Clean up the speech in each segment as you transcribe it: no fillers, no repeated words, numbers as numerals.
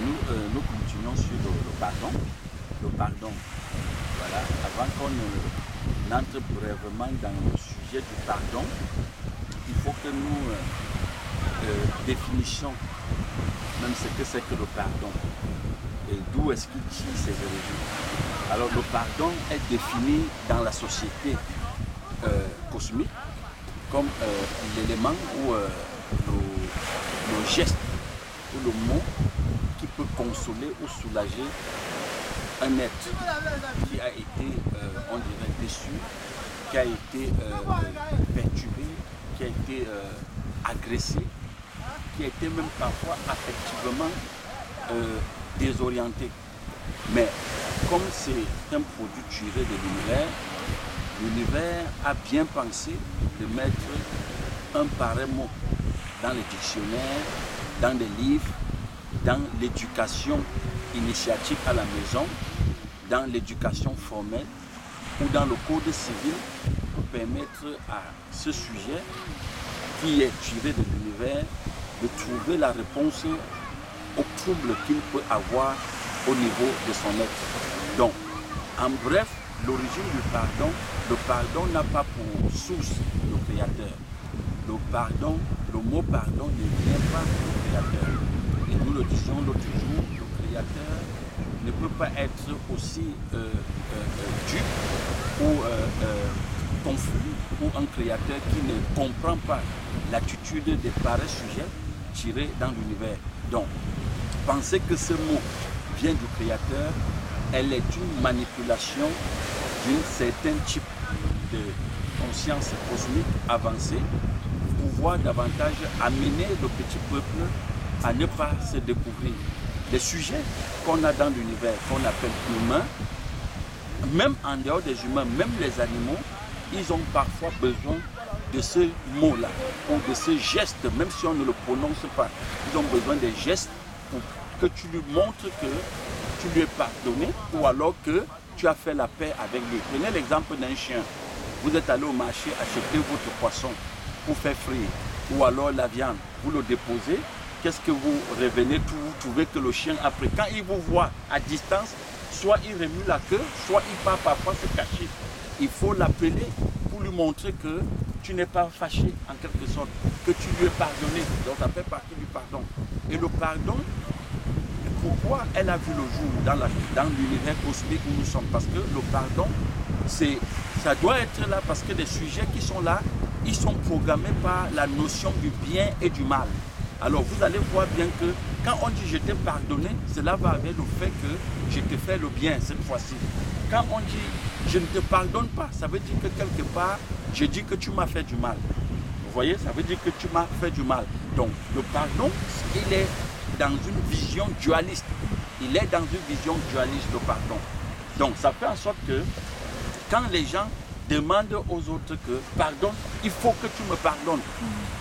nous continuons sur le pardon. Le pardon, voilà, avant qu'on entre brièvement dans le sujet du pardon, il faut que nous définissions même ce que c'est que le pardon et d'où est-ce qu'il tire ses origines. Alors le pardon est défini dans la société cosmique comme l'élément ou le geste ou le mot qui peut consoler ou soulager un être qui a été, on dirait, déçu, qui a été perturbé, qui a été agressé, qui a été même parfois affectivement désorienté. Mais comme c'est un produit tiré de l'univers a bien pensé de mettre un pareil mot dans les dictionnaires, dans les livres, dans l'éducation initiatique à la maison, dans l'éducation formelle ou dans le code civil pour permettre à ce sujet qui est tiré de l'univers de trouver la réponse au trouble qu'il peut avoir au niveau de son être. Donc, en bref, l'origine du pardon, le pardon n'a pas pour source le Créateur. Le pardon, le mot pardon ne vient pas du Créateur. Et nous le disions l'autre jour, le Créateur ne peut pas être aussi dupe ou confus ou un créateur qui ne comprend pas l'attitude des pareils sujets tirés dans l'univers. Donc, penser que ce mot vient du créateur, elle est une manipulation d'un certain type de conscience cosmique avancée pour pouvoir davantage amener le petit peuple à ne pas se découvrir. Les sujets qu'on a dans l'univers, qu'on appelle humains, même en dehors des humains, même les animaux, ils ont parfois besoin de ce mot-là, ou de ce geste, même si on ne le prononce pas. Ils ont besoin des gestes pour que tu lui montres que tu lui es pardonné, ou alors que tu as fait la paix avec lui. Prenez l'exemple d'un chien. Vous êtes allé au marché acheter votre poisson pour faire frire, ou alors la viande, vous le déposez. Qu'est-ce que vous revenez, vous trouvez que le chien, après, quand il vous voit à distance, soit il remue la queue, soit il part parfois se cacher. Il faut l'appeler pour lui montrer que tu n'es pas fâché, en quelque sorte, que tu lui es pardonné. Donc ça fait partie du pardon. Et le pardon, pourquoi elle a vu le jour dans l'univers cosmique où nous sommes? Parce que le pardon, ça doit être là parce que les sujets qui sont là, ils sont programmés par la notion du bien et du mal. Alors vous allez voir bien que quand on dit je t'ai pardonné, cela va avec le fait que je te fais le bien cette fois-ci. Quand on dit je ne te pardonne pas, ça veut dire que quelque part, je dis que tu m'as fait du mal. Vous voyez, ça veut dire que tu m'as fait du mal. Donc le pardon, il est dans une vision dualiste. Il est dans une vision dualiste, le pardon. Donc ça fait en sorte que quand les gens demandent aux autres que pardonne, il faut que tu me pardonnes.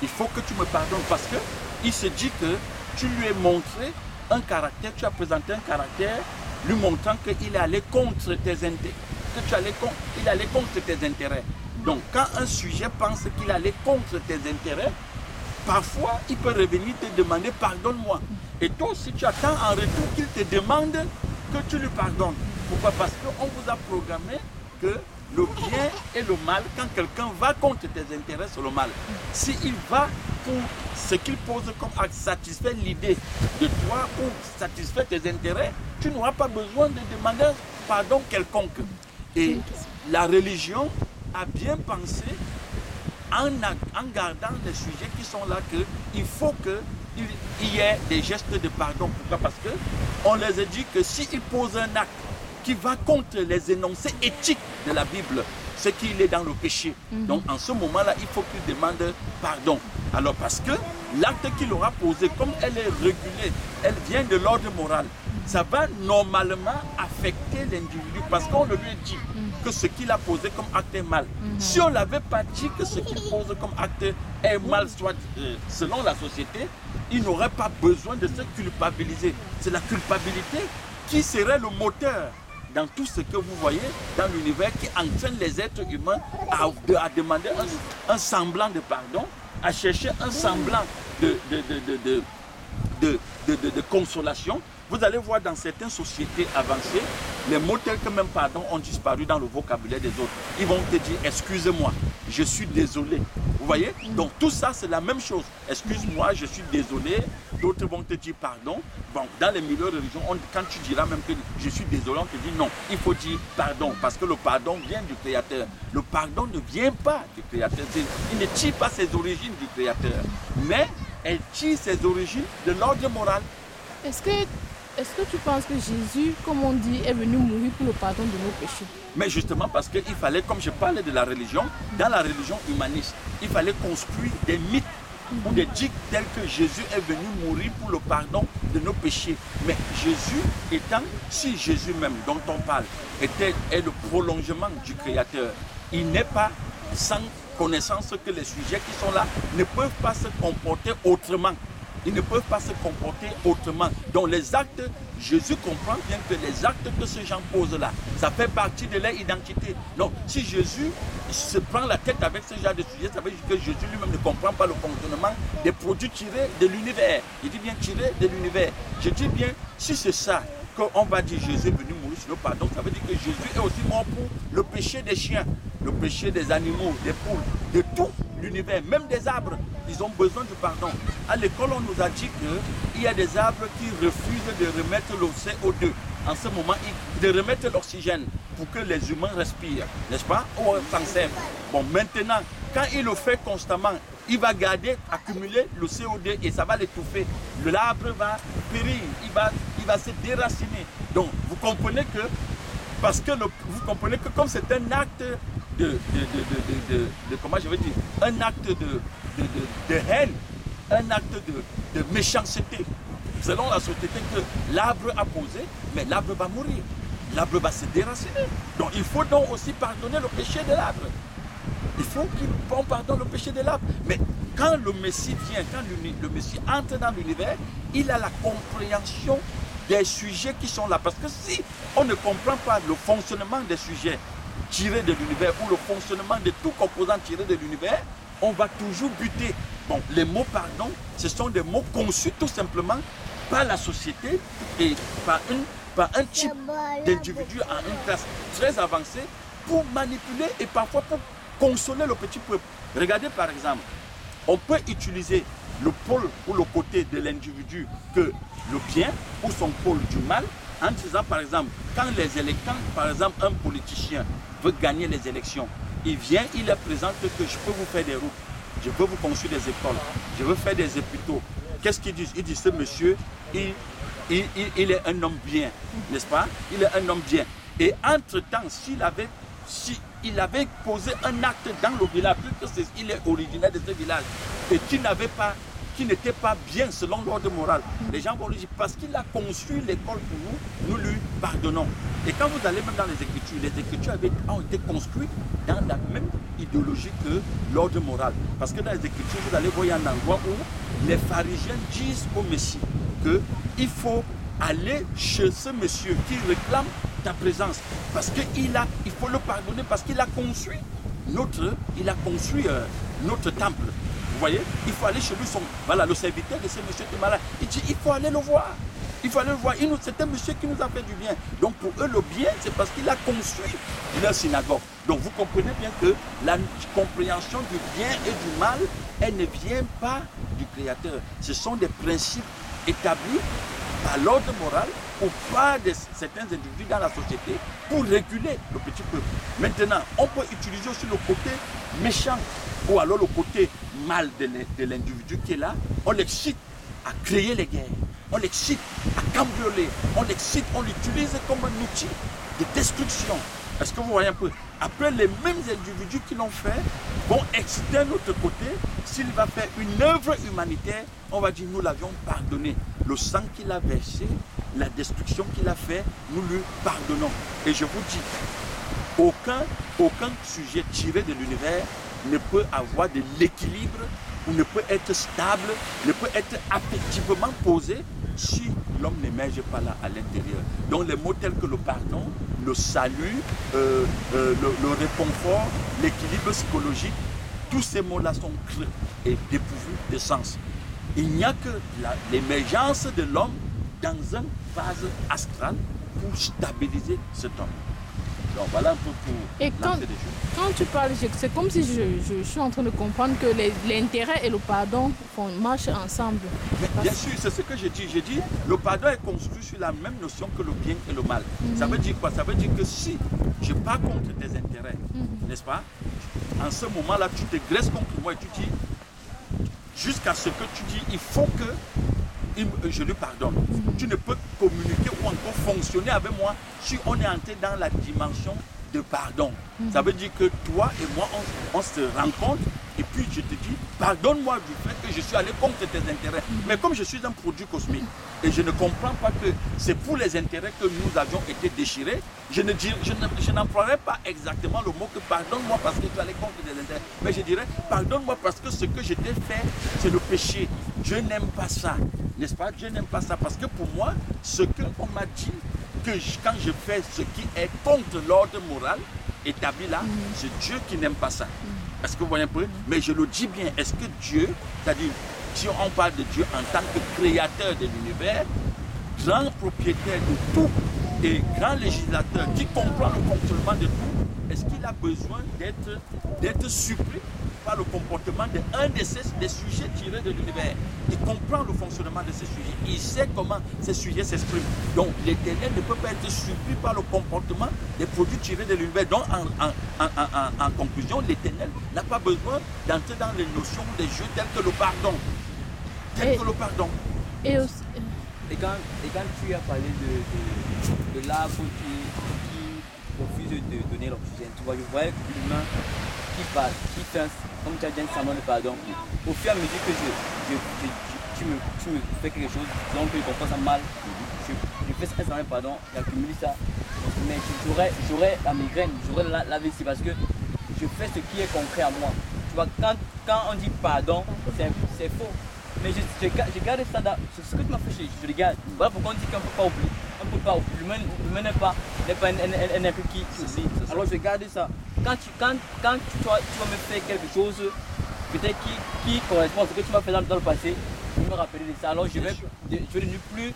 Il faut que tu me pardonnes parce que il se dit que tu lui as montré un caractère, tu as présenté un caractère lui montrant qu'il est allé contre tes intérêts, il allait contre tes intérêts. Donc quand un sujet pense qu'il allait contre tes intérêts, parfois il peut revenir te demander pardonne-moi. Et toi aussi tu attends en retour qu'il te demande que tu lui pardonnes. Pourquoi? Parce qu'on vous a programmé que le bien et le mal, quand quelqu'un va contre tes intérêts, c'est le mal. S'il va pour ce qu'il pose comme acte, satisfaire l'idée de toi ou satisfaire tes intérêts, tu n'auras pas besoin de demander pardon quelconque. Et la religion a bien pensé, en gardant des sujets qui sont là, qu'il faut qu'il y ait des gestes de pardon. Pourquoi? Parce qu'on les a dit que s'ils posent un acte qui va contre les énoncés éthiques de la Bible, c'est qu'il est dans le péché. Donc en ce moment-là, il faut qu'il demande pardon. Alors parce que l'acte qu'il aura posé, comme elle est régulée, elle vient de l'ordre moral, ça va normalement affecter l'individu parce qu'on lui a dit que ce qu'il a posé comme acte est mal. Si on ne l'avait pas dit que ce qu'il pose comme acte est mal, soit selon la société, il n'aurait pas besoin de se culpabiliser. C'est la culpabilité qui serait le moteur dans tout ce que vous voyez dans l'univers qui entraîne les êtres humains à demander un semblant de pardon, à chercher un semblant de consolation. Vous allez voir dans certaines sociétés avancées, les mots tels que même pardon ont disparu dans le vocabulaire des autres. Ils vont te dire excusez-moi, je suis désolé. Vous voyez? Donc tout ça c'est la même chose. Excuse-moi, je suis désolé. D'autres vont te dire pardon. Bon, dans les milieux religieux, quand tu diras même que je suis désolé, on te dit non. Il faut dire pardon parce que le pardon vient du Créateur. Le pardon ne vient pas du Créateur. Il ne tire pas ses origines du Créateur. Mais elle tire ses origines de l'ordre moral. Est-ce que tu penses que Jésus, comme on dit, est venu mourir pour le pardon de nos péchés? Mais justement parce qu'il fallait, comme je parlais de la religion, dans la religion humaniste, il fallait construire des mythes ou des dictes tels que Jésus est venu mourir pour le pardon de nos péchés. Mais Jésus étant, si Jésus même dont on parle est le prolongement du Créateur, il n'est pas sans connaissance que les sujets qui sont là ne peuvent pas se comporter autrement. Ils ne peuvent pas se comporter autrement. Donc les actes, Jésus comprend bien que les actes que ces gens posent là, ça fait partie de leur identité. Donc si Jésus se prend la tête avec ce genre de sujet, ça veut dire que Jésus lui-même ne comprend pas le fonctionnement des produits tirés de l'univers. Il dit bien tirés de l'univers. Je dis bien, si c'est ça qu'on va dire Jésus est venu mourir sur le pardon, ça veut dire que Jésus est aussi mort pour le péché des chiens, le péché des animaux, des poules, de tout l'univers, même des arbres. Ils ont besoin du pardon. À l'école, on nous a dit qu'il y a des arbres qui refusent de remettre le CO2. En ce moment, de remettre l'oxygène pour que les humains respirent, n'est-ce pas? Ou s'en servent. Bon, maintenant, quand il le fait constamment, il va garder, accumuler le CO2 et ça va l'étouffer. L'arbre va périr, il va se déraciner. Donc, vous comprenez que, vous comprenez que comme c'est un acte comment je veux dire, un acte de haine, un acte de méchanceté, selon la société que l'arbre a posé, mais l'arbre va mourir, l'arbre va se déraciner. Donc il faut donc aussi pardonner le péché de l'arbre. Il faut qu'on pardonne le péché de l'arbre. Mais quand le Messie vient, quand le Messie entre dans l'univers, il a la compréhension des sujets qui sont là. Parce que si on ne comprend pas le fonctionnement des sujets tirés de l'univers ou le fonctionnement de tout composant tiré de l'univers, on va toujours buter. Bon, les mots pardon, ce sont des mots conçus tout simplement par la société et par un type d'individu à une classe très avancée pour manipuler et parfois pour consoler le petit peuple. Regardez par exemple, on peut utiliser le pôle ou le côté de l'individu que le bien ou son pôle du mal en disant par exemple, quand par exemple un politicien veut gagner les élections, il vient, il leur présente que je peux vous faire des routes, je peux vous construire des écoles, je veux faire des hôpitaux. Qu'est-ce qu'ils disent? Ils disent ce monsieur, il est un homme bien, n'est-ce pas? Il est un homme bien. Et entre-temps, s'il avait posé un acte dans le village, puisqu'il est originaire de ce village, et qui n'était pas bien selon l'ordre moral, les gens vont lui dire, parce qu'il a construit l'école pour nous, nous lui pardonnons. Et quand vous allez même dans les Écritures ont été construites dans la même idéologie que l'ordre moral. Parce que dans les Écritures, vous allez voir un endroit où les pharisiens disent au Messie qu'il faut aller chez ce monsieur qui réclame ta présence. Parce qu'il faut le pardonner, parce qu'il a construit notre temple. Vous voyez, il faut aller chez lui, le serviteur de ce monsieur qui est malade. Il dit, il faut aller le voir. Il faut aller le voir. C'est un monsieur qui nous a fait du bien. Donc pour eux, le bien, c'est parce qu'il a construit leur synagogue. Donc vous comprenez bien que la compréhension du bien et du mal, elle ne vient pas du Créateur. Ce sont des principes établis par l'ordre moral ou par certains individus dans la société pour réguler le petit peuple. Maintenant, on peut utiliser aussi le côté méchant ou alors le côté mal de l'individu qui est là. On l'excite à créer les guerres, on l'excite à cambrioler, on l'excite, on l'utilise comme un outil de destruction. Est-ce que vous voyez un peu? Après, les mêmes individus qui l'ont fait vont exciter un autre côté. S'il va faire une œuvre humanitaire, on va dire nous l'avions pardonné. Le sang qu'il a versé, la destruction qu'il a fait, nous lui pardonnons. Et je vous dis, aucun sujet tiré de l'univers ne peut avoir de l'équilibre ou ne peut être stable, ne peut être affectivement posé si l'homme n'émerge pas là à l'intérieur. Donc les mots tels que le pardon, le salut, le réconfort, l'équilibre psychologique, tous ces mots-là sont creux et dépourvus de sens. il n'y a que l'émergence de l'homme dans une phase astrale pour stabiliser cet homme. Donc voilà un peu pour Et l'entrée des choses. quand tu parles, c'est comme si je suis en train de comprendre que l'intérêt et le pardon marchent ensemble. Mais bien sûr, c'est ce que je dis. Je dis, le pardon est construit sur la même notion que le bien et le mal. Ça veut dire quoi? Ça veut dire que si je pars contre tes intérêts, n'est-ce pas? En ce moment-là, tu te graisses contre moi et tu dis, jusqu'à ce que tu dis, il faut que je lui pardonne. Tu ne peux communiquer ou encore fonctionner avec moi si on est entré dans la dimension de pardon. Ça veut dire que toi et moi, on se rencontre et puis je te dis, pardonne-moi du fait que je suis allé contre tes intérêts. Mais comme je suis un produit cosmique et je ne comprends pas que c'est pour les intérêts que nous avions été déchirés, je n'emploierai pas exactement le mot que pardonne-moi parce que tu es allé contre tes intérêts. Mais je dirais, pardonne-moi parce que ce que je t'ai fait, c'est le péché. Je n'aime pas ça. N'est-ce pas? Je n'aime pas ça parce que pour moi, ce qu'on m'a dit, que quand je fais ce qui est contre l'ordre moral établi là, c'est Dieu qui n'aime pas ça. Est-ce que vous voyez un peu? Mais je le dis bien, est-ce que Dieu, c'est-à-dire, si on parle de Dieu en tant que créateur de l'univers, grand propriétaire de tout et grand législateur qui comprend le fonctionnement de tout, est-ce qu'il a besoin d'être surpris par le comportement d'un des sujets tirés de l'univers? Il comprend le fonctionnement de ces sujets. Il sait comment ces sujets s'expriment. Donc l'Éternel ne peut pas être surpris par le comportement des produits tirés de l'univers. Donc en conclusion, l'Éternel n'a pas besoin d'entrer dans les notions des jeux tels que le pardon. Et aussi, Et quand tu as parlé de l'arbre qui refuse de donner l'oxygène, tu vois, je voyais l'humain qui passe, qui fait, comme tu as dit, un semblant de pardon. Au fur et à mesure que tu me fais quelque chose, donc je comprends ça mal, je fais un semblant de pardon, j'accumule ça. Mais j'aurais la migraine, j'aurais la vessie parce que je fais ce qui est concret à moi. Tu vois, quand on dit pardon, c'est faux. Mais je garde ça dans ce que tu m'as fait, je le garde. Voilà pourquoi on dit qu'on ne peut pas oublier. On ne peut pas oublier. L'humain n'est pas un être qui oublie. Alors je garde ça. Quand tu vas me faire quelque chose, peut-être qui correspond à ce que tu m'as fait dans le passé, je vais me rappeler de ça. Alors je vais devenir plus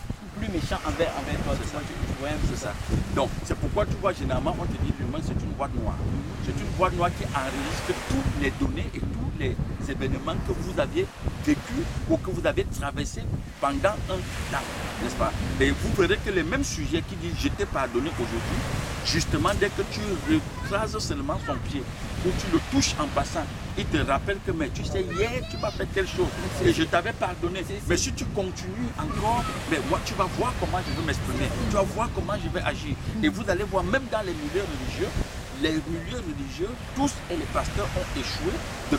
méchant envers toi. C'est ça. Donc c'est pourquoi tu vois, généralement on te dit l'humain c'est une boîte noire. C'est une boîte noire qui enregistre toutes les données et tous les événements que vous aviez vécu ou que vous avez traversé pendant un temps, n'est-ce pas? Et vous verrez que les mêmes sujets qui disent je t'ai pardonné aujourd'hui, justement dès que tu retraces seulement son pied ou tu le touches en passant, il te rappelle que mais tu sais hier tu m'as fait telle chose et je t'avais pardonné. Mais si tu continues encore, mais moi tu vas voir comment je vais m'exprimer, tu vas voir comment je vais agir. Et vous allez voir même dans les milieux religieux, tous et les pasteurs ont échoué de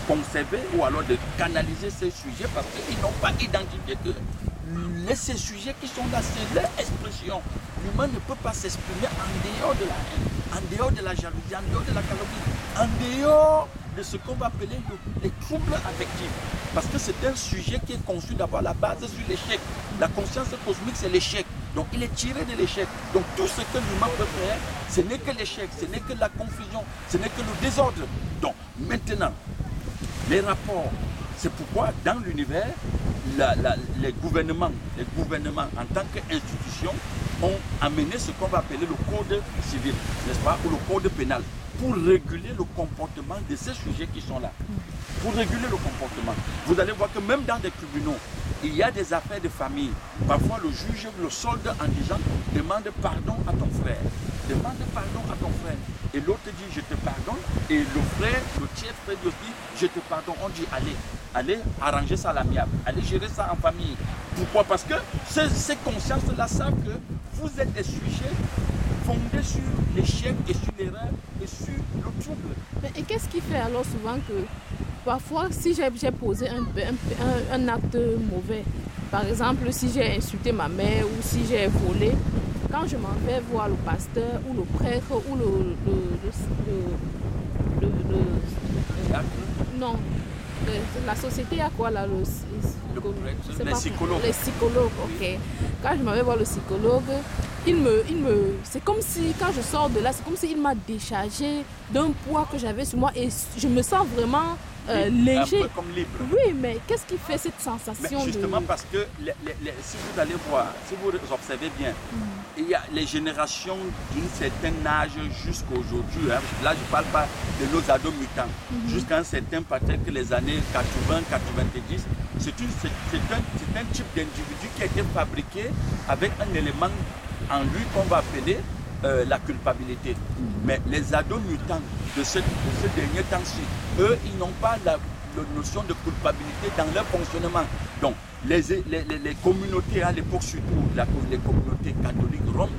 conserver ou alors de canaliser ces sujets parce qu'ils n'ont pas identifié que ces sujets qui sont là, c'est leur expression. L'humain ne peut pas s'exprimer en dehors de la haine, en dehors de la jalousie, en dehors de la calomnie, en dehors de ce qu'on va appeler les troubles affectifs. Parce que c'est un sujet qui est conçu d'avoir la base sur l'échec. La conscience cosmique, c'est l'échec. Donc il est tiré de l'échec. Donc tout ce que l'humain peut faire, ce n'est que l'échec, ce n'est que la confusion, ce n'est que le désordre. Donc maintenant, les rapports, c'est pourquoi dans l'univers, les gouvernements en tant qu'institution ont amené ce qu'on va appeler le code civil, n'est-ce pas, ou le code pénal, pour réguler le comportement de ces sujets qui sont là. Pour réguler le comportement. Vous allez voir que même dans des tribunaux, il y a des affaires de famille. Parfois, le juge le solde en disant « demande pardon à ton frère ». Demande pardon à ton frère. Et l'autre dit « je te pardonne ». Et le frère, le tiers frère dit « je te pardonne ». On dit « allez arranger ça à l'amiable, allez gérer ça en famille ». Pourquoi? Parce que ces consciences-là savent que vous êtes des sujets fondés sur l'échec et sur l'erreur et sur le trouble. Et qu'est-ce qui fait alors souvent que parfois si j'ai posé un acte mauvais, par exemple si j'ai insulté ma mère ou si j'ai volé, quand je m'en vais voir le pasteur ou le prêtre ou non, la société a quoi là, les psychologues. Les psychologues, ok. Quand je m'en vais voir le psychologue, c'est comme si quand je sors de là, c'est comme s'il m'a déchargé d'un poids que j'avais sur moi et je me sens vraiment léger. Un peu comme libre. Oui, mais qu'est-ce qui fait cette sensation? Mais justement parce que si vous allez voir, si vous observez bien, il y a les générations d'un certain âge jusqu'à aujourd'hui. Hein, là, je ne parle pas de nos ados mutants. Jusqu'à un certain, peut-être les années 80, 90, c'est un type d'individu qui a été fabriqué avec un élément en lui qu'on va appeler la culpabilité. Mais les ados mutants de ce dernier temps-ci, eux, ils n'ont pas la notion de culpabilité dans leur fonctionnement. Donc, les communautés, à l'époque surtout, les communautés catholiques, Rome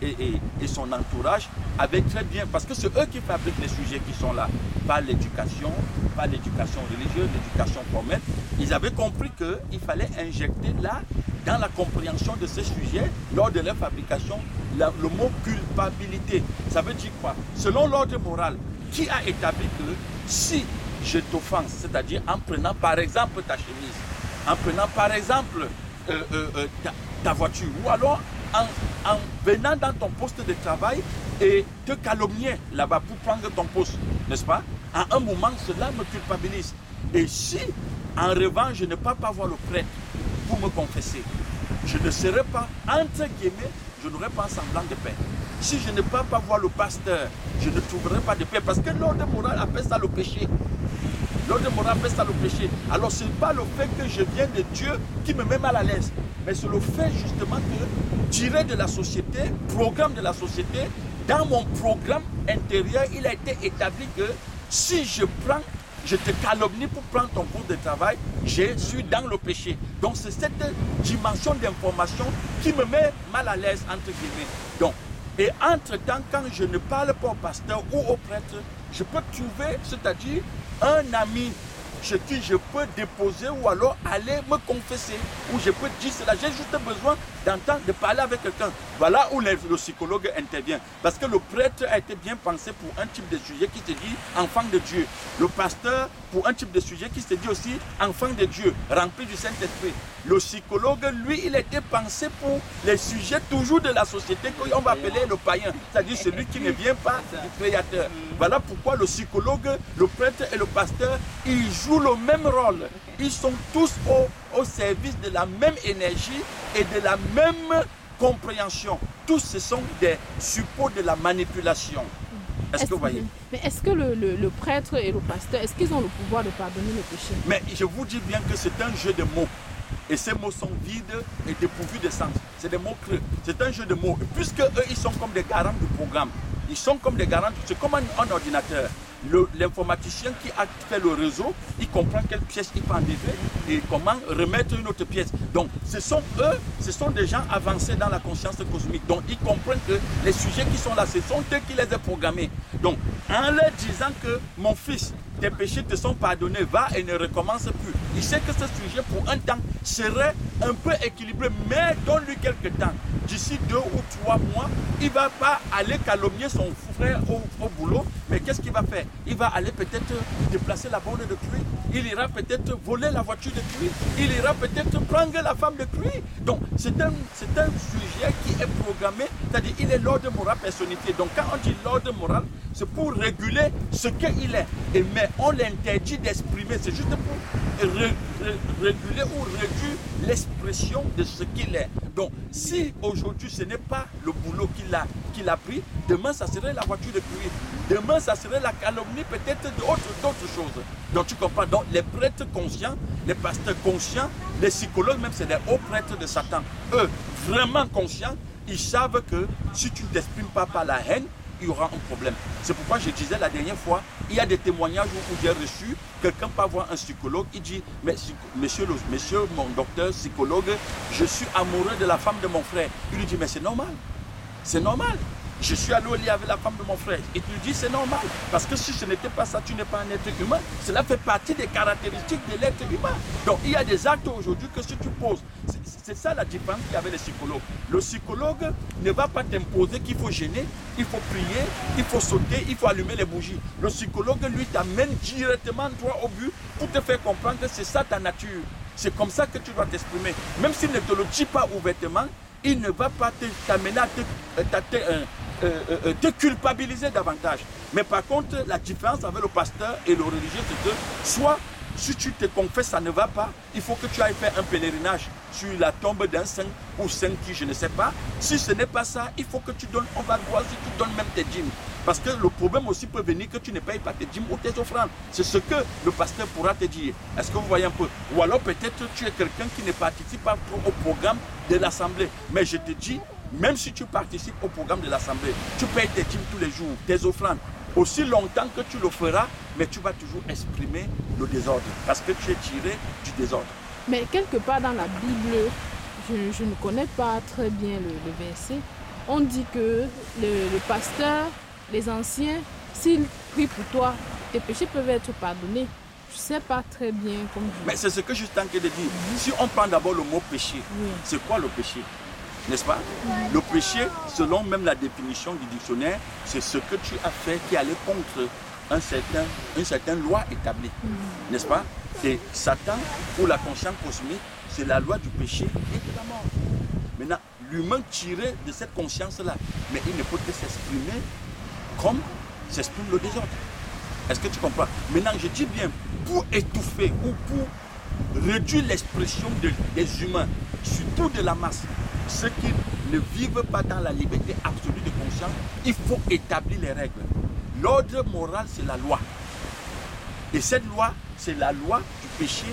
et son entourage avaient très bien, parce que c'est eux qui fabriquent les sujets qui sont là, pas l'éducation religieuse, l'éducation formelle. Ils avaient compris qu'il fallait injecter là, dans la compréhension de ces sujets, lors de leur fabrication, le mot culpabilité. Ça veut dire quoi? Selon l'ordre moral, qui a établi que si je t'offense, c'est-à-dire en prenant par exemple ta chemise, en prenant par exemple ta voiture, ou alors en venant dans ton poste de travail et te calomnier là-bas pour prendre ton poste, n'est-ce pas? À un moment, cela me culpabilise. Et si, en revanche, je ne peux pas voir le prêtre pour me confesser, je ne serai pas, entre guillemets, je n'aurai pas un semblant de paix. Si je ne peux pas voir le pasteur, je ne trouverai pas de paix. Parce que l'ordre moral appelle ça le péché. L'ordre moral appelle ça le péché. Alors ce n'est pas le fait que je viens de Dieu qui me met mal à l'aise. Mais c'est le fait justement que tirer de la société, programme de la société, dans mon programme intérieur, il a été établi que si je te calomnie pour prendre ton poste de travail, je suis dans le péché. Donc c'est cette dimension d'information qui me met mal à l'aise, entre guillemets. Donc, et entre-temps, quand je ne parle pas au pasteur ou au prêtre, je peux trouver, c'est-à-dire un ami chez qui je peux déposer ou alors aller me confesser, ou je peux dire cela. J'ai juste besoin d'entendre, de parler avec quelqu'un. Voilà où le psychologue intervient. Parce que le prêtre a été bien pensé pour un type de sujet qui se dit enfant de Dieu. Le pasteur pour un type de sujet qui se dit aussi enfant de Dieu, rempli du Saint-Esprit. Le psychologue, lui, il a été pensé pour les sujets toujours de la société qu'on va appeler le païen, c'est-à-dire celui qui ne vient pas du Créateur. Voilà pourquoi le psychologue, le prêtre et le pasteur, ils jouent le même rôle. Ils sont tous au service de la même énergie et de la même compréhension. Tous ce sont des supports de la manipulation. Est-ce que vous voyez? Mais est-ce que le prêtre et le pasteur, est-ce qu'ils ont le pouvoir de pardonner le péché? Mais je vous dis bien que c'est un jeu de mots. Et ces mots sont vides et dépourvus de sens. C'est des mots creux. C'est un jeu de mots. Et puisque eux, ils sont comme des garants du programme. Ils sont comme des garants. C'est comme un ordinateur. L'informaticien qui a fait le réseau, il comprend quelle pièce il peut enlever et comment remettre une autre pièce. Donc, ce sont eux, ce sont des gens avancés dans la conscience cosmique. Donc, ils comprennent que les sujets qui sont là, ce sont eux qui les ont programmés. Donc, en leur disant que mon fils, tes péchés te sont pardonnés, va et ne recommence plus. Il sait que ce sujet, pour un temps, serait un peu équilibré, mais donne-lui quelques temps. D'ici 2 ou 3 mois, il ne va pas aller calomnier son frère au boulot, mais qu'est-ce qu'il va faire? Il va aller peut-être déplacer la borne de pluie, il ira peut-être voler la voiture de pluie, il ira peut-être prendre la femme de pluie. Donc, c'est un sujet qui est programmé, c'est-à-dire il est l'ordre moral personnifié. Donc, quand on dit l'ordre moral, c'est pour réguler ce qu'il est. Mais on l'interdit d'exprimer, c'est juste pour réguler ou réduire l'expression de ce qu'il est. Donc, si aujourd'hui ce n'est pas le boulot qu'il a pris, demain ça serait la voiture de pluie. Demain ça serait la calomnie, peut-être d'autres choses. Donc tu comprends, donc les prêtres conscients, les pasteurs conscients, les psychologues même, c'est des hauts prêtres de Satan. Eux, vraiment conscients, ils savent que si tu ne t'exprimes pas par la haine, il y aura un problème. C'est pourquoi je disais la dernière fois, il y a des témoignages où j'ai reçu, quelqu'un peut voir un psychologue, il dit, mais monsieur mon docteur psychologue, je suis amoureux de la femme de mon frère. Il lui dit, mais c'est normal, c'est normal. Je suis allé au lit avec la femme de mon frère. Et tu lui dis, c'est normal. Parce que si ce n'était pas ça, tu n'es pas un être humain. Cela fait partie des caractéristiques de l'être humain. Donc il y a des actes aujourd'hui que si tu poses, c'est ça la différence qu'il y avait les psychologues. Le psychologue ne va pas t'imposer qu'il faut gêner, il faut prier, il faut sauter, il faut allumer les bougies. Le psychologue, lui, t'amène directement droit au but pour te faire comprendre que c'est ça ta nature. C'est comme ça que tu dois t'exprimer. Même s'il ne te le dit pas ouvertement, il ne va pas t'amener à te culpabiliser davantage. Mais par contre, la différence avec le pasteur et le religieux, c'est que soit si tu te confesses, ça ne va pas, il faut que tu ailles faire un pèlerinage sur la tombe d'un saint ou saint qui je ne sais pas. Si ce n'est pas ça, il faut que tu donnes, on va voir si tu donnes même tes dîmes. Parce que le problème aussi peut venir que tu ne payes pas tes dîmes ou tes offrandes. C'est ce que le pasteur pourra te dire. Est-ce que vous voyez un peu? Ou alors peut-être tu es quelqu'un qui ne participe pas au programme de l'assemblée. Mais je te dis, même si tu participes au programme de l'assemblée, tu payes tes dîmes tous les jours, tes offrandes. Aussi longtemps que tu le feras, mais tu vas toujours exprimer le désordre. Parce que tu es tiré du désordre. Mais quelque part dans la Bible, je ne connais pas très bien le verset, on dit que le pasteur, les anciens, s'ils prient pour toi, tes péchés peuvent être pardonnés. Je ne sais pas très bien comment. Mais c'est ce que je suis en train de dire. Si on prend d'abord le mot péché, c'est quoi le péché? N'est-ce pas? Le péché, selon même la définition du dictionnaire, c'est ce que tu as fait qui allait contre une certaine loi établie. N'est-ce pas? Et Satan, ou la conscience cosmique, c'est la loi du péché et de la mort. Maintenant, l'humain tiré de cette conscience-là, mais il ne peut que s'exprimer comme s'exprime le désordre. Est-ce que tu comprends? Maintenant, je dis bien, pour étouffer ou pour réduire l'expression des humains, surtout de la masse, ceux qui ne vivent pas dans la liberté absolue de conscience, il faut établir les règles. L'ordre moral, c'est la loi. Et cette loi, c'est la loi du péché,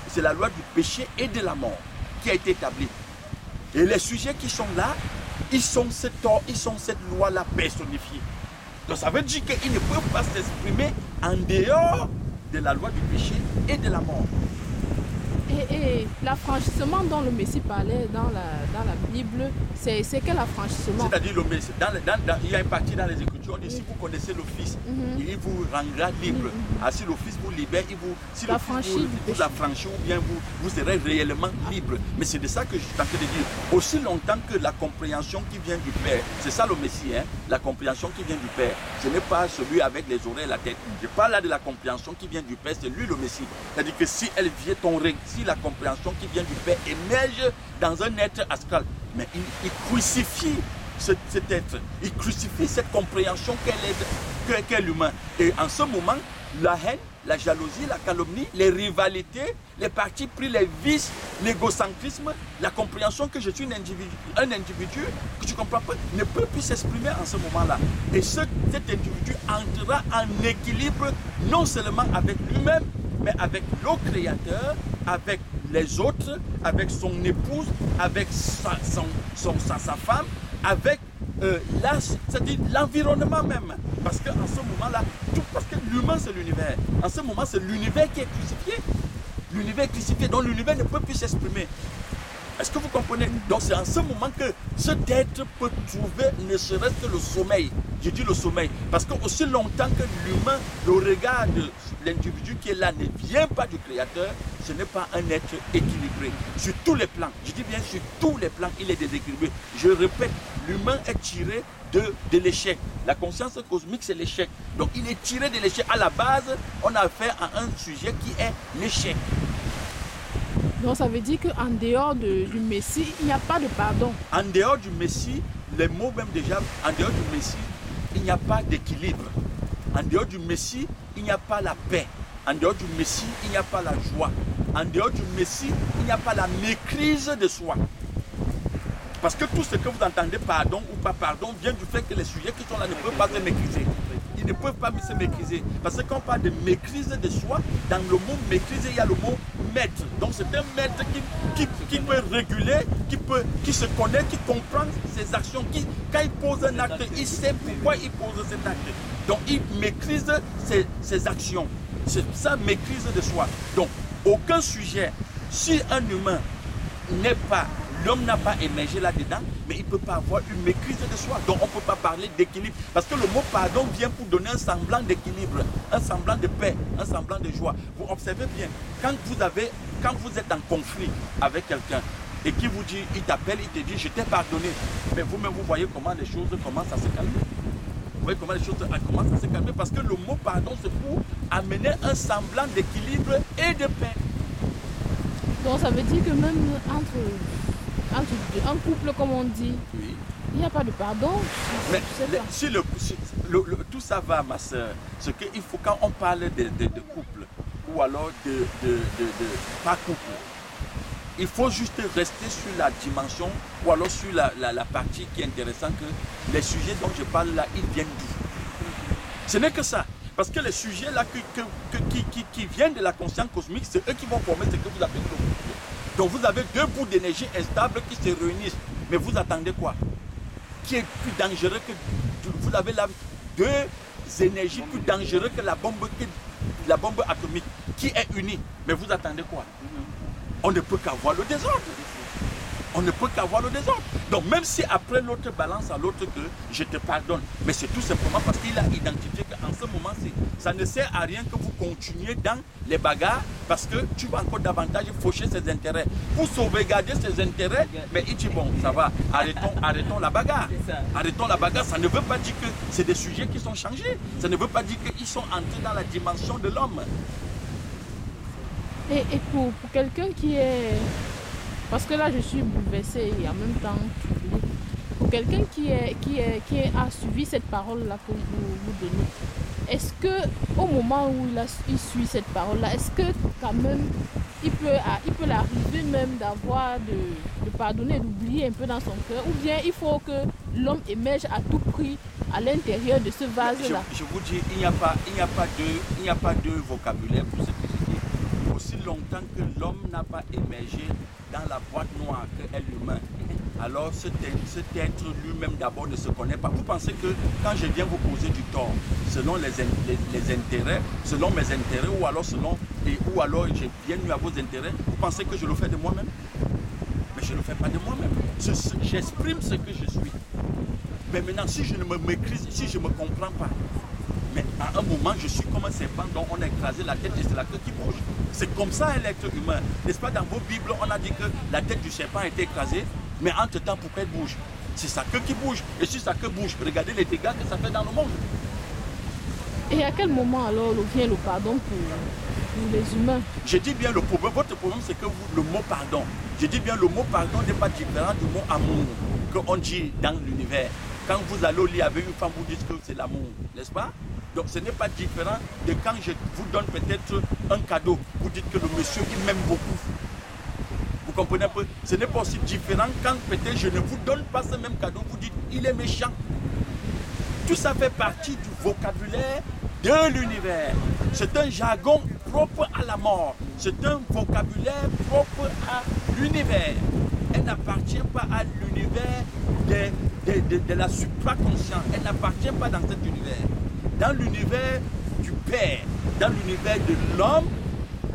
c'est la loi du péché et de la mort qui a été établie. Et les sujets qui sont là, ils sont cette loi-là personnifiée. Donc ça veut dire qu'ils ne peuvent pas s'exprimer en dehors de la loi du péché et de la mort. Et l'affranchissement dont le Messie parlait dans la Bible, c'est quel affranchissement? C'est-à-dire, il y a une partie dans les Écritures, on dit si vous connaissez le Fils, il vous rendra libre. Si le Fils vous libère, si le Fils vous affranchit, ou bien vous serez réellement libre. Mais c'est de ça que je suis en train de dire. Aussi longtemps que la compréhension qui vient du Père, c'est ça le Messie, hein, la compréhension qui vient du Père, ce n'est pas celui avec les oreilles et la tête. Je parle là de la compréhension qui vient du Père, c'est lui le Messie. C'est-à-dire que si elle vient si la compréhension qui vient du Père émerge dans un être astral, mais il crucifie cet être, il crucifie cette compréhension qu'est l'humain. Et en ce moment, la haine, la jalousie, la calomnie, les rivalités, les partis pris, les vices, l'égocentrisme, la compréhension que je suis un individu que tu ne comprends pas, ne peut plus s'exprimer en ce moment-là. Et cet individu entrera en équilibre non seulement avec lui-même, mais avec le Créateur, avec les autres, avec son épouse, avec sa femme, avec c'est-à-dire l'environnement même. Parce qu'en ce moment-là, parce que l'humain c'est l'univers. En ce moment, c'est l'univers qui est crucifié. L'univers est crucifié, donc l'univers ne peut plus s'exprimer. Est-ce que vous comprenez? Donc c'est en ce moment que cet être peut trouver ne serait-ce que le sommeil. Je dis le sommeil, parce que aussi longtemps que l'humain, le regard de l'individu qui est là ne vient pas du Créateur, ce n'est pas un être équilibré. Sur tous les plans, je dis bien sur tous les plans, il est déséquilibré. Je répète, l'humain est tiré de l'échec. La conscience cosmique, c'est l'échec. Donc il est tiré de l'échec. À la base, on a affaire à un sujet qui est l'échec. Donc ça veut dire qu'en dehors du Messie, il n'y a pas de pardon. En dehors du Messie, les mots même déjà, en dehors du Messie, il n'y a pas d'équilibre. En dehors du Messie, il n'y a pas la paix. En dehors du Messie, il n'y a pas la joie. En dehors du Messie, il n'y a pas la maîtrise de soi. Parce que tout ce que vous entendez, pardon ou pas pardon, vient du fait que les sujets qui sont là ne peuvent pas se maîtriser. Ils ne peuvent pas se maîtriser. Parce que quand on parle de maîtrise de soi, dans le mot maîtriser, il y a le mot maître. Donc c'est un maître qui peut réguler, qui se connaît, qui comprend ses actions. Quand il pose un acte, il sait pourquoi il pose cet acte. Donc il maîtrise ses actions. C'est ça, maîtrise de soi. Donc aucun sujet, si un humain n'est pas, l'homme n'a pas émergé là-dedans, mais il ne peut pas avoir une maîtrise de soi. Donc on ne peut pas parler d'équilibre. Parce que le mot pardon vient pour donner un semblant d'équilibre, un semblant de paix, un semblant de joie. Vous observez bien, quand vous êtes en conflit avec quelqu'un et qui vous dit, il t'appelle, il te dit, je t'ai pardonné. Mais vous-même, vous voyez comment les choses commencent à se calmer. Vous voyez comment les choses commencent à se calmer parce que le mot pardon, c'est pour amener un semblant d'équilibre et de paix. Donc ça veut dire que même entre un couple, comme on dit, Oui. il n'y a pas de pardon. Mais Je sais pas. tout ça va, ma soeur, c'est qu'il faut, quand on parle de couple, ou alors de pas couple, il faut juste rester sur la dimension, ou alors sur la partie qui est intéressante, que les sujets dont je parle là, ils viennent d'où? Ce n'est que ça. Parce que les sujets là qui viennent de la conscience cosmique, c'est eux qui vont former ce que vous appelez le couple. Donc vous avez deux bouts d'énergie instables qui se réunissent. Mais vous attendez quoi? Qui est plus dangereux que... Vous avez là deux énergies plus dangereuses que la bombe atomique qui est unie. Mais vous attendez quoi? On ne peut qu'avoir le désordre. On ne peut qu'avoir le désordre. Donc même si après l'autre balance à l'autre que je te pardonne, mais c'est tout simplement parce qu'il a identifié qu'en ce moment, ça ne sert à rien que vous continuiez dans les bagarres parce que tu vas encore davantage faucher ses intérêts. Pour sauvegarder ses intérêts, mais il dit bon, ça va, arrêtons la bagarre. Arrêtons la bagarre, ça ne veut pas dire que c'est des sujets qui sont changés. Ça ne veut pas dire qu'ils sont entrés dans la dimension de l'homme. Et pour quelqu'un qui est... Parce que là, je suis bouleversée et en même temps troublée. Pour quelqu'un qui a suivi cette parole-là que vous donnez, est-ce qu'au moment où il suit cette parole-là, est-ce que quand même, il peut l'arriver même d'avoir, de pardonner, d'oublier un peu dans son cœur, ou bien il faut que l'homme émerge à tout prix à l'intérieur de ce vase-là? Je vous dis, il n'y a pas de vocabulaire pour ce que je dis. Aussi longtemps que l'homme n'a pas émergé dans la boîte noire qu'est l'humain, alors cet être lui-même d'abord ne se connaît pas. Vous pensez que quand je viens vous causer du tort, selon les intérêts, selon mes intérêts, ou alors je viens nuire à vos intérêts, vous pensez que je le fais de moi-même? Mais je ne le fais pas de moi-même. J'exprime ce que je suis. Mais maintenant, si je ne me maîtrise, si je ne me comprends pas, mais à un moment, je suis comme un serpent dont on a écrasé la tête et c'est la queue qui bouge. C'est comme ça un être humain. N'est-ce pas, dans vos Bibles, on a dit que la tête du serpent a été écrasée, mais entre-temps, pourquoi elle bouge? C'est sa queue qui bouge. Et si sa queue bouge, regardez les dégâts que ça fait dans le monde. Et à quel moment alors vient le pardon pour les humains? Je dis bien le problème. Votre problème, c'est que le mot pardon. Je dis bien le mot pardon n'est pas différent du mot amour qu'on dit dans l'univers. Quand vous allez au lit avec une femme, vous dites que c'est l'amour, n'est-ce pas? Donc ce n'est pas différent de quand je vous donne peut-être un cadeau. Vous dites que le monsieur, il m'aime beaucoup. Vous comprenez un peu? Ce n'est pas aussi différent quand peut-être je ne vous donne pas ce même cadeau. Vous dites, il est méchant. Tout ça fait partie du vocabulaire de l'univers. C'est un jargon propre à la mort. C'est un vocabulaire propre à l'univers. Elle n'appartient pas à l'univers de la supraconscience. Elle n'appartient pas dans cet univers. Dans l'univers du Père, dans l'univers de l'homme,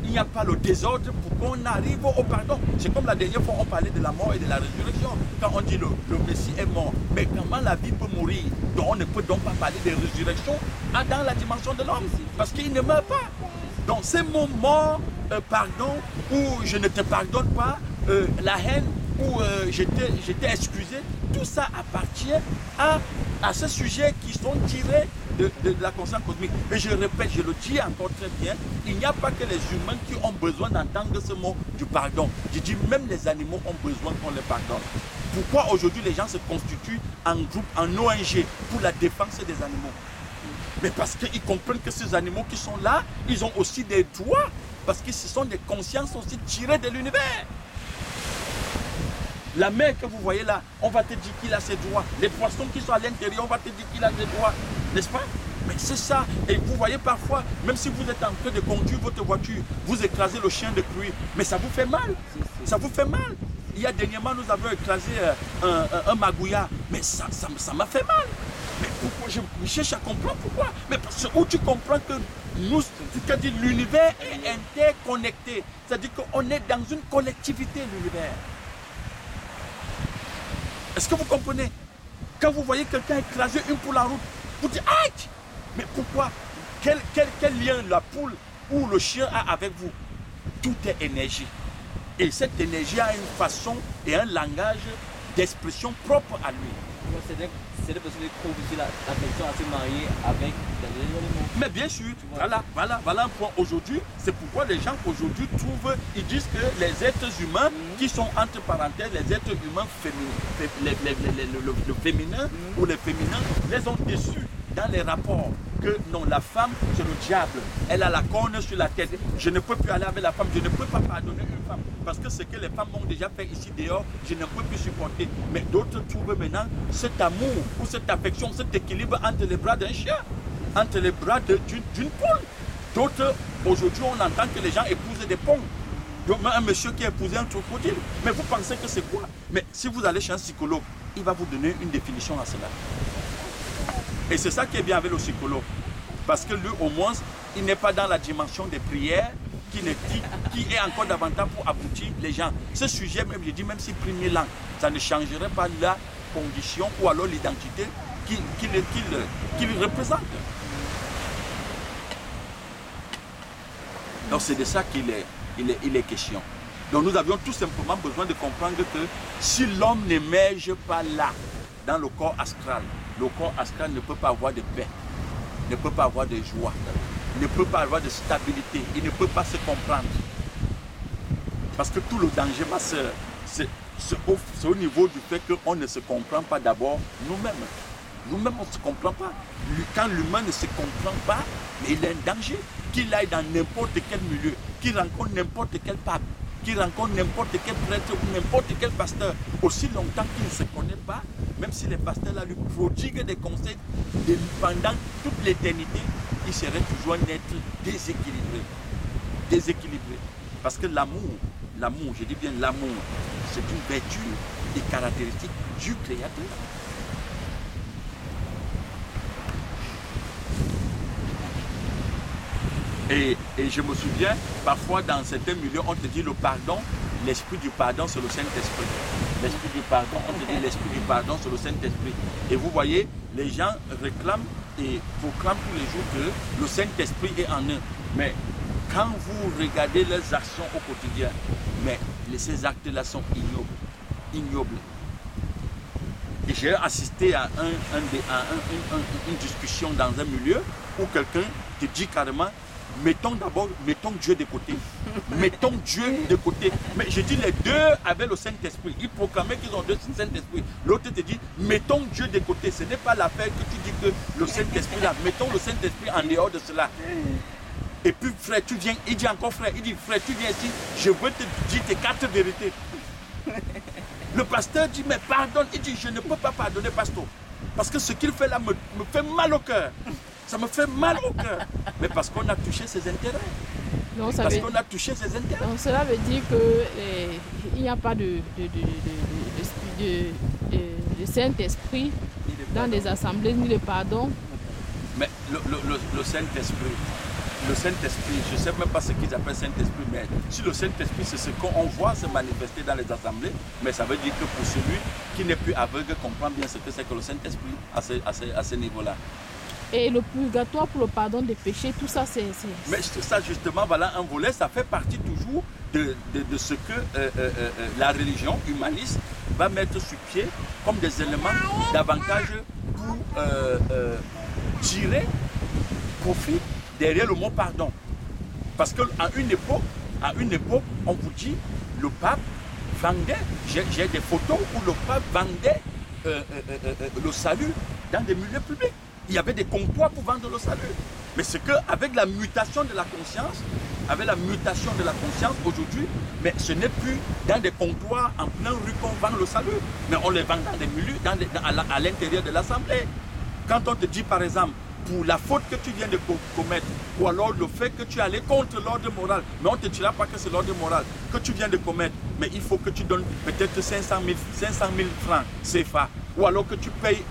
il n'y a pas le désordre pour qu'on arrive au pardon. C'est comme la dernière fois on parlait de la mort et de la résurrection. Quand on dit le Messie est mort, mais comment la vie peut mourir? Donc on ne peut donc pas parler de résurrection dans la dimension de l'homme, parce qu'il ne meurt pas. Donc ces mots mort, pardon, ou je ne te pardonne pas, la haine, ou je t'ai excusé, tout ça appartient à ce sujet qui sont tirés de la conscience cosmique. Et je répète, je le dis encore très bien, il n'y a pas que les humains qui ont besoin d'entendre ce mot du pardon. Je dis même les animaux ont besoin qu'on les pardonne. Pourquoi aujourd'hui les gens se constituent en groupe, en ONG pour la défense des animaux? Mais parce qu'ils comprennent que ces animaux qui sont là, ils ont aussi des droits, parce que ce sont des consciences aussi tirées de l'univers. La mer que vous voyez là, on va te dire qu'il a ses droits. Les poissons qui sont à l'intérieur, on va te dire qu'il a ses droits. N'est-ce pas? Mais c'est ça. Et vous voyez parfois, même si vous êtes en train de conduire votre voiture, vous écrasez le chien de pluie. Mais ça vous fait mal. Ça vous fait mal. Il y a dernièrement, nous avons écrasé un magouilla. Mais ça m'a fait mal. Mais pourquoi? Je cherche à comprendre pourquoi. Mais parce que où tu comprends que nous, c'est-à-dire l'univers est interconnecté. C'est-à-dire qu'on est dans une collectivité, l'univers. Est-ce que vous comprenez? Quand vous voyez quelqu'un écraser une poule en route, vous dites « Aïe !» Mais pourquoi? Quel lien la poule ou le chien a avec vous? Tout est énergie. Et cette énergie a une façon et un langage d'expression propre à lui. C'est des personnes qui trouvent aussi l'affection à se marier avec des animaux. Mais bien sûr, voilà un point aujourd'hui. C'est pourquoi les gens aujourd'hui ils disent que les êtres humains qui sont entre parenthèses, les êtres humains féminins, le féminin ou les féminins, les ont déçus dans les rapports. Que non, la femme, c'est le diable. Elle a la corne sur la tête. Je ne peux plus aller avec la femme. Je ne peux pas pardonner une femme. Parce que ce que les femmes m'ont déjà fait ici dehors, je ne peux plus supporter. Mais d'autres trouvent maintenant cet amour ou cette affection, cet équilibre entre les bras d'un chien, entre les bras d'une poule. D'autres, aujourd'hui, on entend que les gens épousent des ponts. Donc, un monsieur qui a épousé un crocodile. Mais vous pensez que c'est quoi? Mais si vous allez chez un psychologue, il va vous donner une définition à cela. Et c'est ça qui est bien avec le psychologue. Parce que lui, au moins, il n'est pas dans la dimension des prières qui est encore davantage pour aboutir les gens. Ce sujet, même, je dis, même si premier langue, ça ne changerait pas la condition ou alors l'identité qu'il représente. Donc c'est de ça qu'il est question. Donc nous avions tout simplement besoin de comprendre que si l'homme n'émerge pas là, dans le corps astral, le corps astral ne peut pas avoir de paix, ne peut pas avoir de joie, ne peut pas avoir de stabilité, il ne peut pas se comprendre. Parce que tout le danger, ma soeur, c'est au niveau du fait qu'on ne se comprend pas d'abord nous-mêmes. Nous-mêmes, on ne se comprend pas. Quand l'humain ne se comprend pas, mais il est un danger. Qu'il aille dans n'importe quel milieu, qu'il rencontre n'importe quel pape, qu'il rencontre n'importe quel prêtre ou n'importe quel pasteur, aussi longtemps qu'il ne se connaît pas, même si les pasteurs là, lui prodiguent des conseils pendant toute l'éternité, il serait toujours un être déséquilibré. Déséquilibré. Parce que l'amour, je dis bien l'amour, c'est une vertu et caractéristique du Créateur. Et je me souviens, parfois dans certains milieux, on te dit le pardon, l'esprit du pardon, c'est le Saint-Esprit. L'esprit du pardon, on te dit l'esprit du pardon, c'est le Saint-Esprit. Et vous voyez, les gens réclament et proclament tous les jours que le Saint-Esprit est en eux. Mais quand vous regardez leurs actions au quotidien, mais ces actes-là sont ignobles. Et j'ai assisté à une discussion dans un milieu où quelqu'un te dit carrément, mettons Dieu de côté. Mettons Dieu de côté. Mais je dis les deux avaient le Saint-Esprit. Ils proclamaient qu'ils ont deux Saint-Esprit. L'autre te dit, mettons Dieu de côté. Ce n'est pas l'affaire que tu dis que le Saint-Esprit là. Mettons le Saint-Esprit en dehors de cela. Et puis frère, tu viens, il dit encore frère, il dit frère, tu viens ici, je veux te dire tes 4 vérités. Le pasteur dit, mais pardonne. Il dit, je ne peux pas pardonner, pasteur. Parce que ce qu'il fait là me fait mal au cœur. Ça me fait mal au cœur. Mais parce qu'on a touché ses intérêts. Donc, parce qu'on a touché ses intérêts. Donc cela veut dire qu'il n'y a pas de Saint-Esprit dans les assemblées, ni de pardon. Mais le Saint-Esprit, je ne sais même pas ce qu'ils appellent Saint-Esprit, mais si le Saint-Esprit, c'est ce qu'on voit se manifester dans les assemblées, mais ça veut dire que pour celui qui n'est plus aveugle, comprend bien ce que c'est que le Saint-Esprit à ce niveau-là. Et le purgatoire pour le pardon des péchés, tout ça, c'est... Mais ça, justement, voilà un volet, ça fait partie toujours de ce que la religion humaniste va mettre sur pied comme des éléments davantage pour tirer profit derrière le mot pardon. Parce qu'à une époque, on vous dit, le pape vendait, j'ai des photos où le pape vendait le salut dans des milieux publics. Il y avait des comptoirs pour vendre le salut. Mais c'est qu'avec la mutation de la conscience, aujourd'hui, mais ce n'est plus dans des comptoirs en plein rue qu'on vend le salut, mais on les vend dans des milieux, à l'intérieur de l'assemblée. Quand on te dit par exemple, pour la faute que tu viens de commettre, ou alors le fait que tu es allé contre l'ordre moral, mais on ne te dira pas que c'est l'ordre moral que tu viens de commettre, mais il faut que tu donnes peut-être 500 000 francs CFA, ou alors que tu payes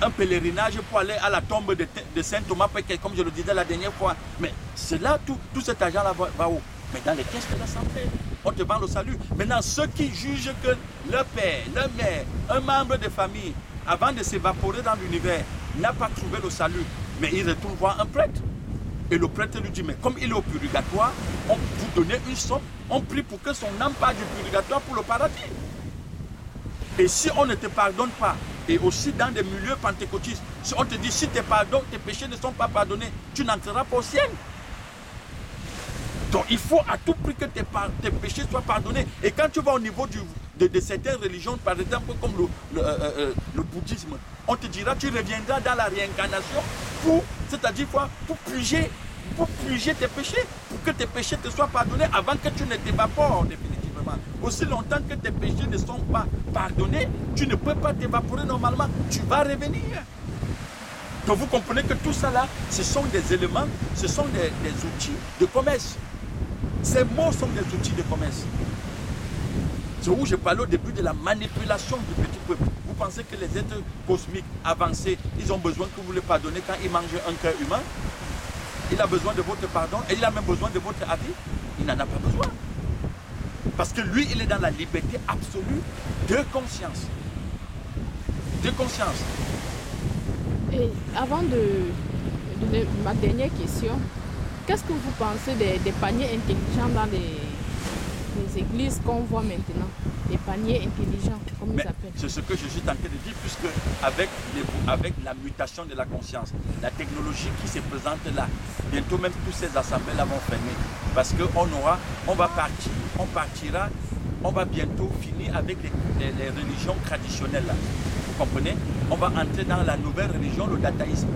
un pèlerinage pour aller à la tombe de Saint Thomas, comme je le disais la dernière fois. Mais c'est là, tout cet argent-là va où? Mais dans les caisses de la santé, on te vend le salut. Maintenant, ceux qui jugent que leur père, leur mère, un membre de famille, avant de s'évaporer dans l'univers, n'a pas trouvé le salut, mais il retourne voir un prêtre. Et le prêtre lui dit, mais comme il est au purgatoire, on vous donne une somme on prie pour que son âme parte du purgatoire pour le paradis. Et si on ne te pardonne pas, et aussi dans des milieux pentecôtistes, si on te dit si tes péchés ne sont pas pardonnés, tu n'entreras pas au ciel. Donc il faut à tout prix que tes péchés soient pardonnés. Et quand tu vas au niveau de certaines religions, par exemple comme le bouddhisme, on te dira tu reviendras dans la réincarnation c'est-à-dire pour purger tes péchés, pour que tes péchés te soient pardonnés avant que tu ne t'évapores définitivement. Aussi longtemps que tes péchés ne sont pas pardonnés, tu ne peux pas t'évaporer normalement, tu vas revenir. Donc vous comprenez que tout ça là, ce sont des éléments, ce sont des outils de commerce. Ces mots sont des outils de commerce. C'est où je parlais au début de la manipulation du petit peuple. Vous pensez que les êtres cosmiques avancés, ils ont besoin que vous les pardonnez quand ils mangent un cœur humain? Il a besoin de votre pardon et il a même besoin de votre avis. Il n'en a pas besoin. Parce que lui, il est dans la liberté absolue de conscience. De conscience. Et avant de ma dernière question, qu'est-ce que vous pensez des paniers intelligents dans les églises qu'on voit maintenant? Les paniers intelligents, comme ils s'appellent. C'est ce que je suis tenté de dire, puisque avec la mutation de la conscience, la technologie qui se présente là, bientôt même toutes ces assemblées-là vont fermer. Parce on va bientôt finir avec les religions traditionnelles là. Vous comprenez? On va entrer dans la nouvelle religion, le dataïsme,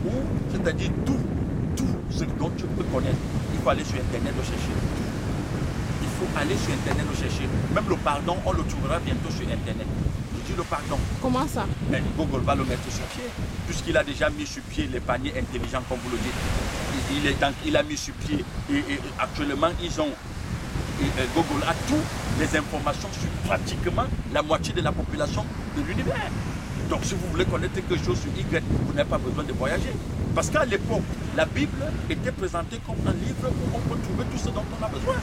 où, c'est-à-dire tout ce dont tu peux connaître, il faut aller sur Internet le chercher. Il faut aller sur Internet le chercher. Même le pardon, on le trouvera bientôt sur Internet. Je dis le pardon. Comment ça? Mais Google va le mettre sur pied, puisqu'il a déjà mis sur pied les paniers intelligents, comme vous le dites. Il a mis sur pied et actuellement, Google a toutes les informations sur pratiquement la moitié de la population de l'univers. Donc si vous voulez connaître quelque chose sur Y, vous n'avez pas besoin de voyager. Parce qu'à l'époque, la Bible était présentée comme un livre où on peut trouver tout ce dont on a besoin.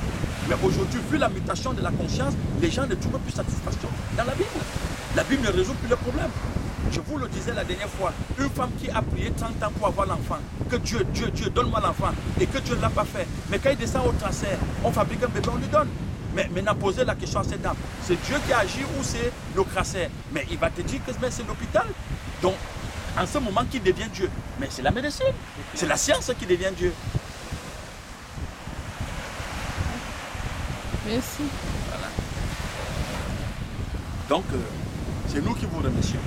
Mais aujourd'hui, vu la mutation de la conscience, les gens ne trouvent plus satisfaction dans la Bible. La Bible ne résout plus le problème. Je vous le disais la dernière fois, une femme qui a prié 30 ans pour avoir l'enfant, que Dieu, donne-moi l'enfant, et que Dieu ne l'a pas fait. Mais quand il descend au transfert, on fabrique un bébé, on lui donne. Mais n'a posé la question à cette dame, c'est Dieu qui agit ou c'est le crassaire? Mais il va te dire que c'est l'hôpital. Donc, en ce moment, qui devient Dieu? Mais c'est la médecine, c'est la science qui devient Dieu. Merci. Voilà. Donc, c'est nous qui vous remercions.